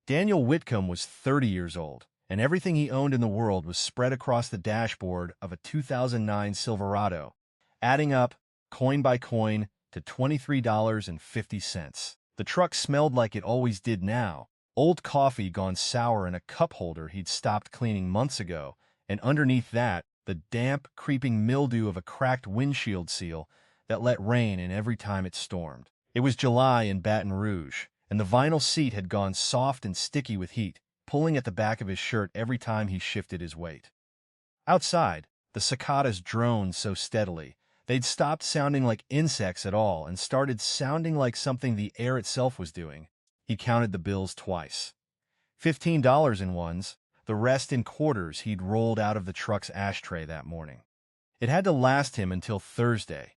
Daniel Whitcomb was 30 years old, and everything he owned in the world was spread across the dashboard of a 2009 Silverado, adding up, coin by coin, to $23.50. The truck smelled like it always did now, old coffee gone sour in a cup holder he'd stopped cleaning months ago, and underneath that, the damp, creeping mildew of a cracked windshield seal that let rain in every time it stormed. It was July in Baton Rouge, and the vinyl seat had gone soft and sticky with heat, pulling at the back of his shirt every time he shifted his weight. Outside, the cicadas droned so steadily, they'd stopped sounding like insects at all and started sounding like something the air itself was doing. He counted the bills twice. $15 in ones, the rest in quarters he'd rolled out of the truck's ashtray that morning. It had to last him until Thursday.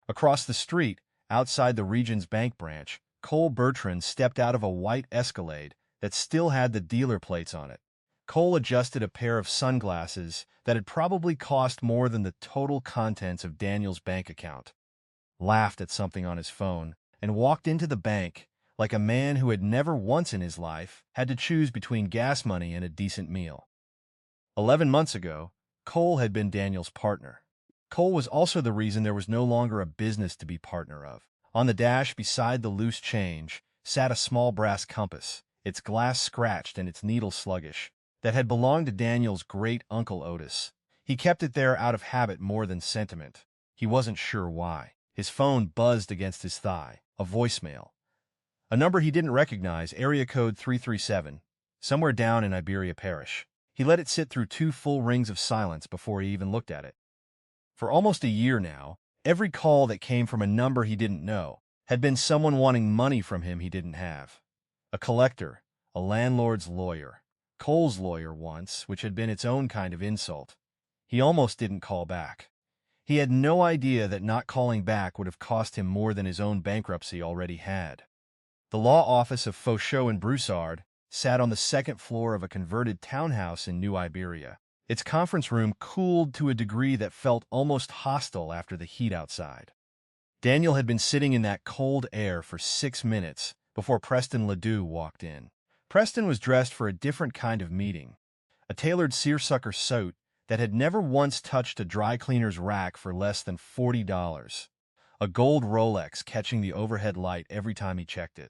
Across the street, outside the Regions Bank branch, Cole Bertrand stepped out of a white Escalade that still had the dealer plates on it. Cole adjusted a pair of sunglasses that had probably cost more than the total contents of Daniel's bank account, laughed at something on his phone, and walked into the bank like a man who had never once in his life had to choose between gas money and a decent meal. 11 months ago, Cole had been Daniel's partner. Cole was also the reason there was no longer a business to be partner of. On the dash beside the loose change sat a small brass compass, its glass scratched and its needle sluggish, that had belonged to Daniel's great-uncle Otis. He kept it there out of habit more than sentiment. He wasn't sure why. His phone buzzed against his thigh, a voicemail. A number he didn't recognize, area code 337, somewhere down in Iberia Parish. He let it sit through 2 full rings of silence before he even looked at it. For almost a year now, every call that came from a number he didn't know had been someone wanting money from him he didn't have. A collector, a landlord's lawyer, Cole's lawyer once, which had been its own kind of insult. He almost didn't call back. He had no idea that not calling back would have cost him more than his own bankruptcy already had. The law office of Faucheux and Broussard sat on the second floor of a converted townhouse in New Iberia. Its conference room cooled to a degree that felt almost hostile after the heat outside. Daniel had been sitting in that cold air for 6 minutes before Preston Ledoux walked in. Preston was dressed for a different kind of meeting, a tailored seersucker suit that had never once touched a dry cleaner's rack for less than $40, a gold Rolex catching the overhead light every time he checked it,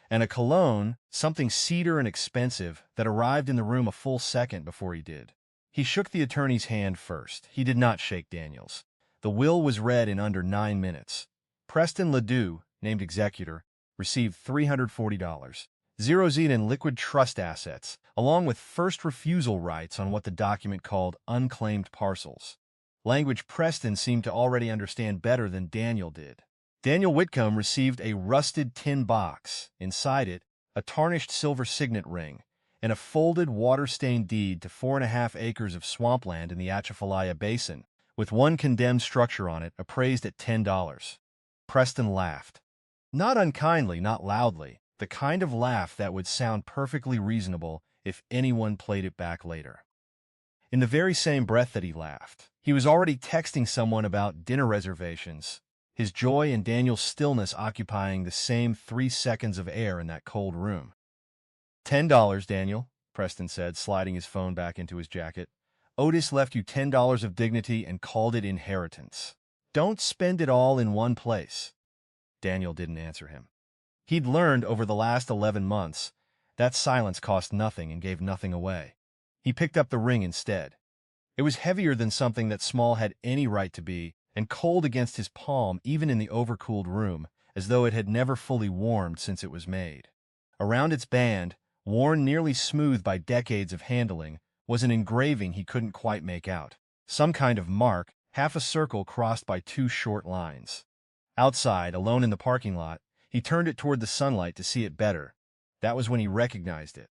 and a cologne, something cedar and expensive, that arrived in the room a full second before he did. He shook the attorney's hand first. He did not shake Daniel's. The will was read in under 9 minutes. Preston Ledoux, named executor, received $340, zero-zine in liquid trust assets, along with first refusal rights on what the document called unclaimed parcels. Language Preston seemed to already understand better than Daniel did. Daniel Whitcomb received a rusted tin box. Inside it, a tarnished silver signet ring, and a folded, water-stained deed to 4.5 acres of swampland in the Atchafalaya Basin, with one condemned structure on it appraised at $10. Preston laughed. Not unkindly, not loudly, the kind of laugh that would sound perfectly reasonable if anyone played it back later. In the very same breath that he laughed, he was already texting someone about dinner reservations, his joy and Daniel's stillness occupying the same 3 seconds of air in that cold room. $10, Daniel, Preston said, sliding his phone back into his jacket. Otis left you $10 of dignity and called it inheritance. Don't spend it all in one place. Daniel didn't answer him. He'd learned over the last 11 months that silence cost nothing and gave nothing away. He picked up the ring instead. It was heavier than something that Small had any right to be, and cold against his palm even in the overcooled room, as though it had never fully warmed since it was made. Around its band, worn nearly smooth by decades of handling, was an engraving he couldn't quite make out. Some kind of mark, half a circle crossed by 2 short lines. Outside, alone in the parking lot, he turned it toward the sunlight to see it better. That was when he recognized it.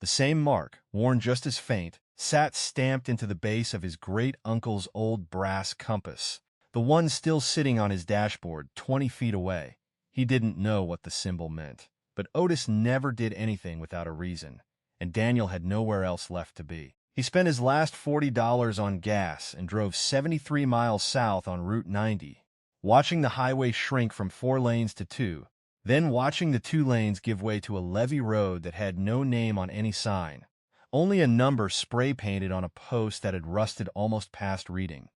The same mark, worn just as faint, sat stamped into the base of his great-uncle's old brass compass, the one still sitting on his dashboard 20 feet away. He didn't know what the symbol meant, but Otis never did anything without a reason, and Daniel had nowhere else left to be. He spent his last $40 on gas and drove 73 miles south on Route 90. Watching the highway shrink from 4 lanes to 2, Then watching the two lanes give way to a levee road that had no name on any sign, only a number spray-painted on a post that had rusted almost past reading.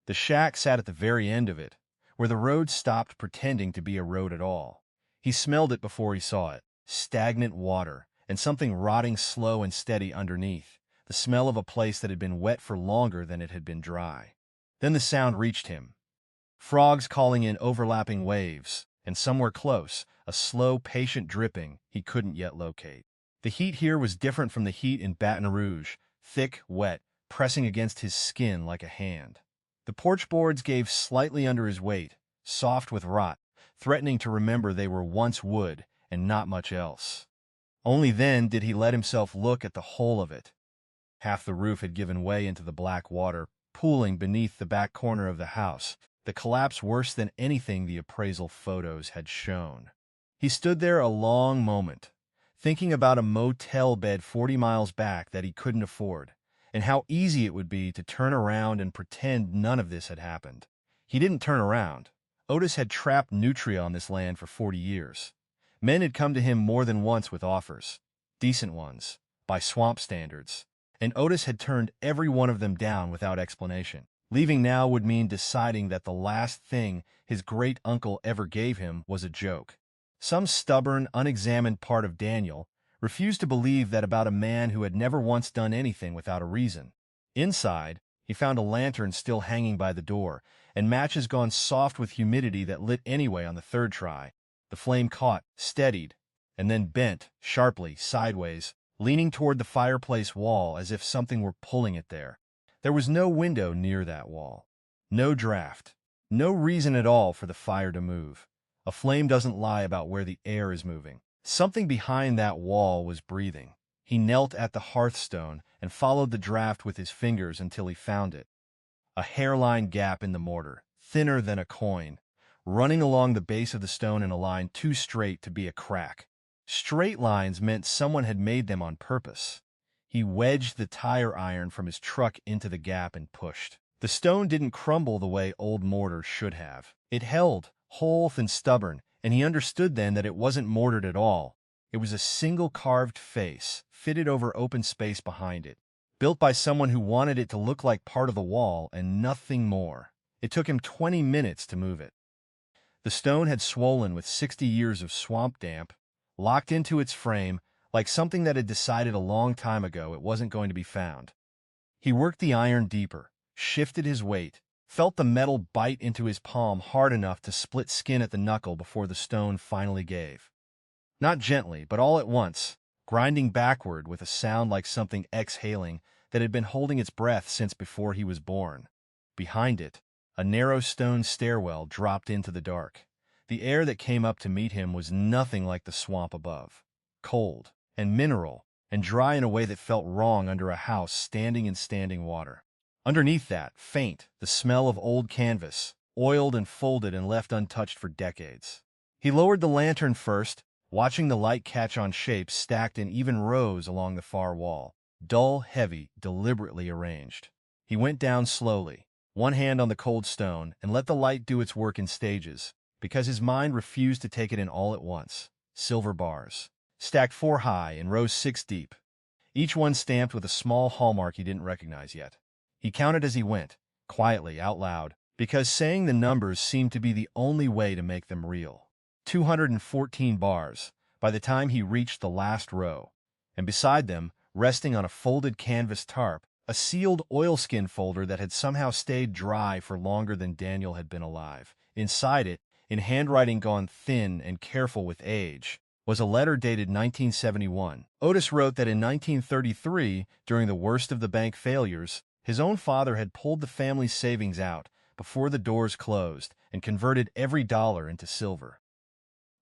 The shack sat at the very end of it, where the road stopped pretending to be a road at all. He smelled it before he saw it, stagnant water, and something rotting slow and steady underneath, the smell of a place that had been wet for longer than it had been dry. Then the sound reached him. Frogs calling in overlapping waves, and somewhere close, a slow, patient dripping he couldn't yet locate. The heat here was different from the heat in Baton Rouge, thick, wet, pressing against his skin like a hand. The porch boards gave slightly under his weight, soft with rot, threatening to remember they were once wood and not much else. Only then did he let himself look at the whole of it. Half the roof had given way into the black water, pooling beneath the back corner of the house, the collapse worse than anything the appraisal photos had shown. He stood there a long moment, thinking about a motel bed 40 miles back that he couldn't afford, and how easy it would be to turn around and pretend none of this had happened. He didn't turn around. Otis had trapped nutria on this land for 40 years. Men had come to him more than once with offers, decent ones, by swamp standards, and Otis had turned every one of them down without explanation. Leaving now would mean deciding that the last thing his great-uncle ever gave him was a joke. Some stubborn, unexamined part of Daniel refused to believe that about a man who had never once done anything without a reason. Inside, he found a lantern still hanging by the door, and matches gone soft with humidity that lit anyway on the third try. The flame caught, steadied, and then bent, sharply, sideways, leaning toward the fireplace wall as if something were pulling it there. There was no window near that wall. No draft. No reason at all for the fire to move. A flame doesn't lie about where the air is moving. Something behind that wall was breathing. He knelt at the hearthstone and followed the draft with his fingers until he found it. A hairline gap in the mortar, thinner than a coin, running along the base of the stone in a line too straight to be a crack. Straight lines meant someone had made them on purpose. He wedged the tire iron from his truck into the gap and pushed. The stone didn't crumble the way old mortar should have. It held, whole and stubborn, and he understood then that it wasn't mortared at all. It was a single carved face, fitted over open space behind it, built by someone who wanted it to look like part of the wall and nothing more. It took him 20 minutes to move it. The stone had swollen with 60 years of swamp damp, locked into its frame like something that had decided a long time ago it wasn't going to be found. He worked the iron deeper, shifted his weight, felt the metal bite into his palm hard enough to split skin at the knuckle before the stone finally gave. Not gently, but all at once, grinding backward with a sound like something exhaling that had been holding its breath since before he was born. Behind it, a narrow stone stairwell dropped into the dark. The air that came up to meet him was nothing like the swamp above. Cold, and mineral, and dry in a way that felt wrong under a house standing in standing water. Underneath that, faint, the smell of old canvas, oiled and folded and left untouched for decades. He lowered the lantern first, watching the light catch on shapes stacked in even rows along the far wall, dull, heavy, deliberately arranged. He went down slowly, one hand on the cold stone, and let the light do its work in stages, because his mind refused to take it in all at once. Silver bars, stacked 4 high and rows 6 deep, each one stamped with a small hallmark he didn't recognize yet. He counted as he went, quietly, out loud, because saying the numbers seemed to be the only way to make them real. 214 bars, by the time he reached the last row, and beside them, resting on a folded canvas tarp, a sealed oilskin folder that had somehow stayed dry for longer than Daniel had been alive. Inside it, in handwriting gone thin and careful with age, was a letter dated 1971. Otis wrote that in 1933, during the worst of the bank failures, his own father had pulled the family's savings out before the doors closed and converted every dollar into silver.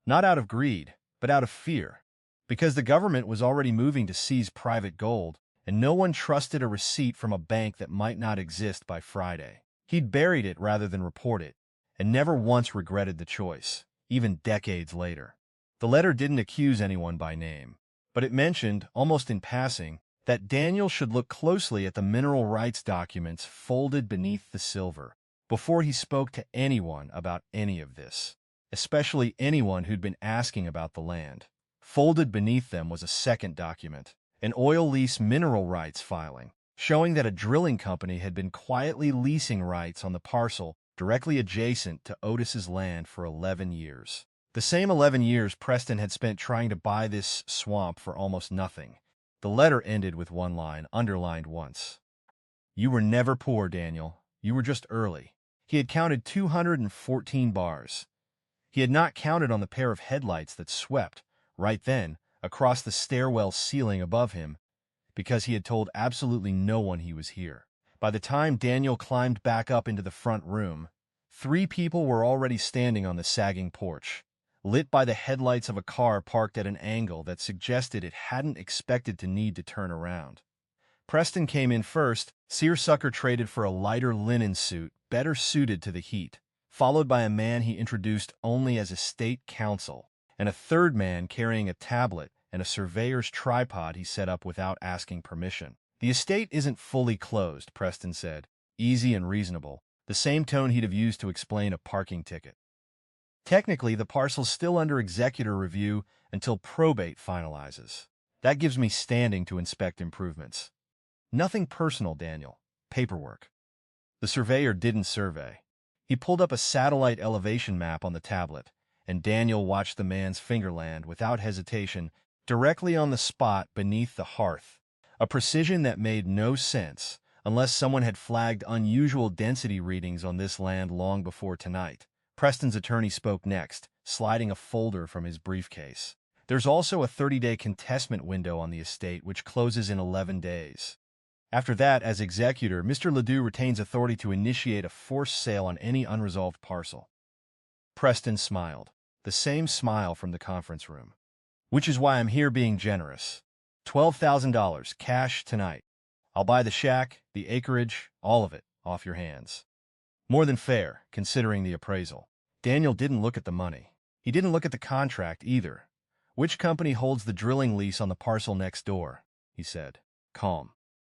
Not out of greed, but out of fear, because the government was already moving to seize private gold, and no one trusted a receipt from a bank that might not exist by Friday. He'd buried it rather than report it, and never once regretted the choice, even decades later. The letter didn't accuse anyone by name, but it mentioned, almost in passing, that Daniel should look closely at the mineral rights documents folded beneath the silver before he spoke to anyone about any of this. especially anyone who'd been asking about the land. Folded beneath them was a second document, an oil lease mineral rights filing, showing that a drilling company had been quietly leasing rights on the parcel directly adjacent to Otis's land for 11 years. The same 11 years Preston had spent trying to buy this swamp for almost nothing. The letter ended with one line, underlined once. "You were never poor, Daniel. You were just early." He had counted 214 bars. He had not counted on the pair of headlights that swept, right then, across the stairwell ceiling above him, because he had told absolutely no one he was here. By the time Daniel climbed back up into the front room, 3 people were already standing on the sagging porch, lit by the headlights of a car parked at an angle that suggested it hadn't expected to need to turn around. Preston came in first. Searsucker traded for a lighter linen suit, better suited to the heat, followed by a man he introduced only as a state counsel, and a third man carrying a tablet and a surveyor's tripod he set up without asking permission. "The estate isn't fully closed," Preston said, easy and reasonable, the same tone he'd have used to explain a parking ticket. "Technically, the parcel's still under executor review until probate finalizes. That gives me standing to inspect improvements. Nothing personal, Daniel. Paperwork." The surveyor didn't survey. He pulled up a satellite elevation map on the tablet, and Daniel watched the man's finger land without hesitation directly on the spot beneath the hearth, a precision that made no sense unless someone had flagged unusual density readings on this land long before tonight. Preston's attorney spoke next, sliding a folder from his briefcase. "There's also a 30-day contestment window on the estate, which closes in 11 days. After that, as executor, Mr. Ledoux retains authority to initiate a forced sale on any unresolved parcel." Preston smiled, the same smile from the conference room. "Which is why I'm here being generous. $12,000, cash tonight. I'll buy the shack, the acreage, all of it, off your hands. More than fair, considering the appraisal." Daniel didn't look at the money. He didn't look at the contract either. "Which company holds the drilling lease on the parcel next door?" he said, calm.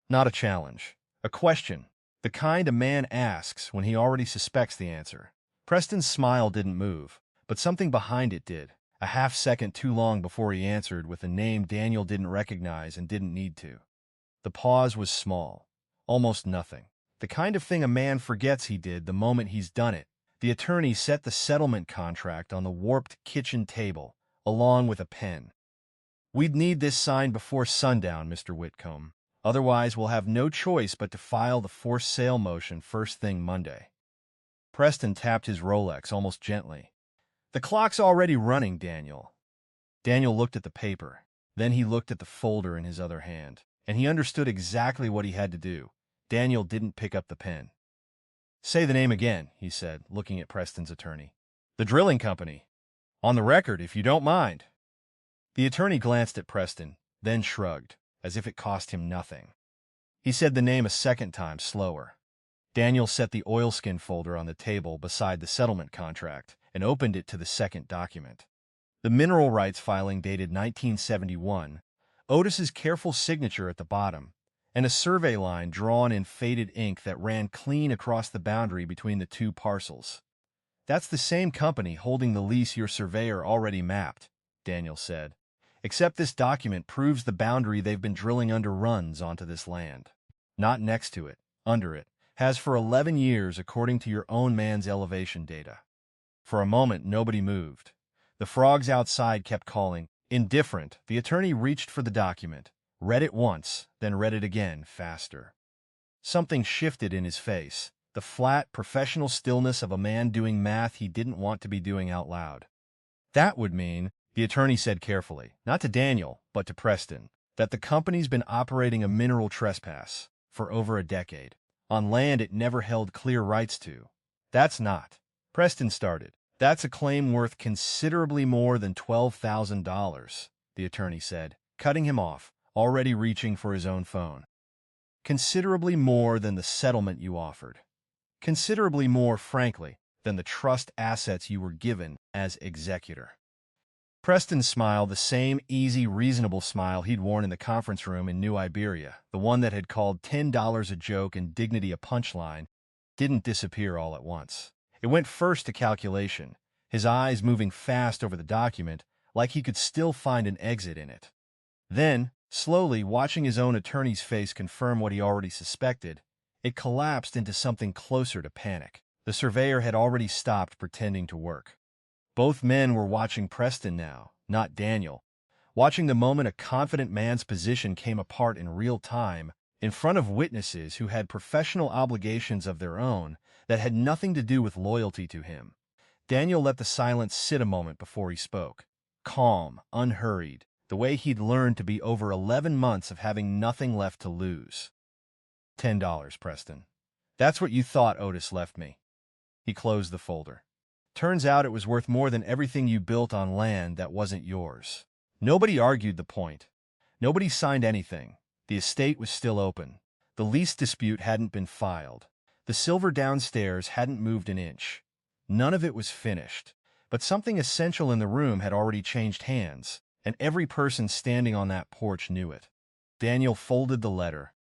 Not a challenge. A question. The kind a man asks when he already suspects the answer. Preston's smile didn't move, but something behind it did, a half-second too long before he answered with a name Daniel didn't recognize and didn't need to. The pause was small. Almost nothing. The kind of thing a man forgets he did the moment he's done it. The attorney set the settlement contract on the warped kitchen table, along with a pen. "We'd need this signed before sundown, Mr. Whitcomb. Otherwise, we'll have no choice but to file the forced sale motion first thing Monday." Preston tapped his Rolex almost gently. "The clock's already running, Daniel." Daniel looked at the paper. Then he looked at the folder in his other hand, and he understood exactly what he had to do. Daniel didn't pick up the pen. "Say the name again," he said, looking at Preston's attorney. "The drilling company. On the record, if you don't mind." The attorney glanced at Preston, then shrugged, as if it cost him nothing. He said the name a second time, slower. Daniel set the oilskin folder on the table beside the settlement contract and opened it to the second document. The mineral rights filing dated 1971, Otis's careful signature at the bottom, and a survey line drawn in faded ink that ran clean across the boundary between the 2 parcels. "That's the same company holding the lease your surveyor already mapped," Daniel said. "Except this document proves the boundary they've been drilling under runs onto this land. Not next to it, under it. Has for 11 years according to your own man's elevation data." For a moment, nobody moved. The frogs outside kept calling. Indifferent, the attorney reached for the document, read it once, then read it again, faster. Something shifted in his face, the flat, professional stillness of a man doing math he didn't want to be doing out loud. "That would mean," the attorney said carefully, not to Daniel, but to Preston, "that the company's been operating a mineral trespass for over a decade, on land it never held clear rights to." "That's not," Preston started. "That's a claim worth considerably more than $12,000, the attorney said, cutting him off, already reaching for his own phone. "Considerably more than the settlement you offered. Considerably more, frankly, than the trust assets you were given as executor." Preston smiled, the same easy, reasonable smile he'd worn in the conference room in New Iberia, the one that had called $10 a joke and dignity a punchline, didn't disappear all at once. It went first to calculation, his eyes moving fast over the document, like he could still find an exit in it. Then, slowly watching his own attorney's face confirm what he already suspected, it collapsed into something closer to panic. The surveyor had already stopped pretending to work. Both men were watching Preston now, not Daniel, watching the moment a confident man's position came apart in real time, in front of witnesses who had professional obligations of their own that had nothing to do with loyalty to him. Daniel let the silence sit a moment before he spoke. Calm, unhurried, the way he'd learned to be over 11 months of having nothing left to lose. $10, Preston. That's what you thought Otis left me. He closed the folder. Turns out it was worth more than everything you built on land that wasn't yours. Nobody argued the point. Nobody signed anything. The estate was still open. The lease dispute hadn't been filed. The silver downstairs hadn't moved an inch. None of it was finished. But something essential in the room had already changed hands, and every person standing on that porch knew it. Daniel folded the letter,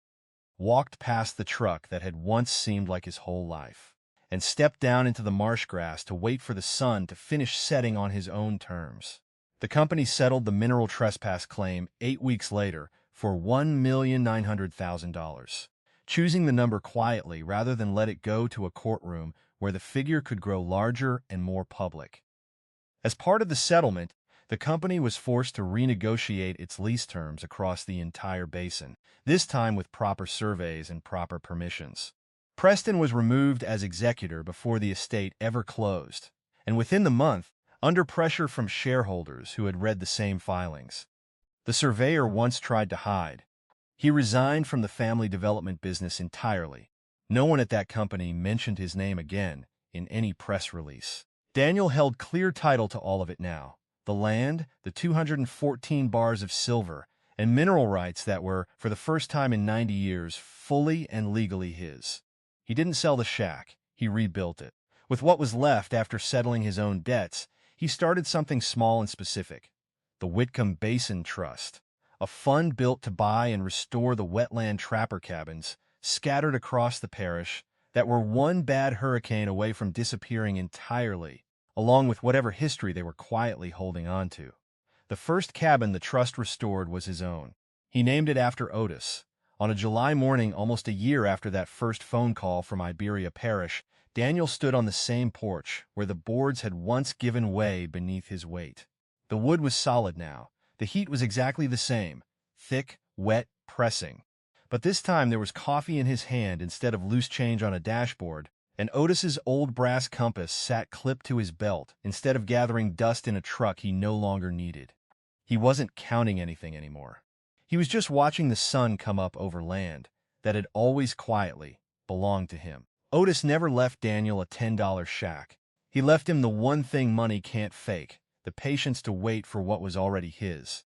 walked past the truck that had once seemed like his whole life, and stepped down into the marsh grass to wait for the sun to finish setting on his own terms. The company settled the mineral trespass claim 8 weeks later for $1,900,000, choosing the number quietly rather than let it go to a courtroom where the figure could grow larger and more public. As part of the settlement, the company was forced to renegotiate its lease terms across the entire basin, this time with proper surveys and proper permissions. Preston was removed as executor before the estate ever closed, and within the month, under pressure from shareholders who had read the same filings. The surveyor once tried to hide. He resigned from the family development business entirely. No one at that company mentioned his name again in any press release. Daniel held clear title to all of it now. The land, the 214 bars of silver, and mineral rights that were, for the first time in 90 years, fully and legally his. He didn't sell the shack. He rebuilt it. With what was left after settling his own debts, he started something small and specific. The Whitcomb Basin Trust, a fund built to buy and restore the wetland trapper cabins scattered across the parish that were one bad hurricane away from disappearing entirely, along with whatever history they were quietly holding on to. The first cabin the trust restored was his own. He named it after Otis. On a July morning almost a year after that first phone call from Iberia Parish, Daniel stood on the same porch where the boards had once given way beneath his weight. The wood was solid now. The heat was exactly the same, thick, wet, pressing. But this time there was coffee in his hand instead of loose change on a dashboard, and Otis's old brass compass sat clipped to his belt instead of gathering dust in a truck he no longer needed. He wasn't counting anything anymore. He was just watching the sun come up over land that had always quietly belonged to him. Otis never left Daniel a $10 shack. He left him the one thing money can't fake, the patience to wait for what was already his.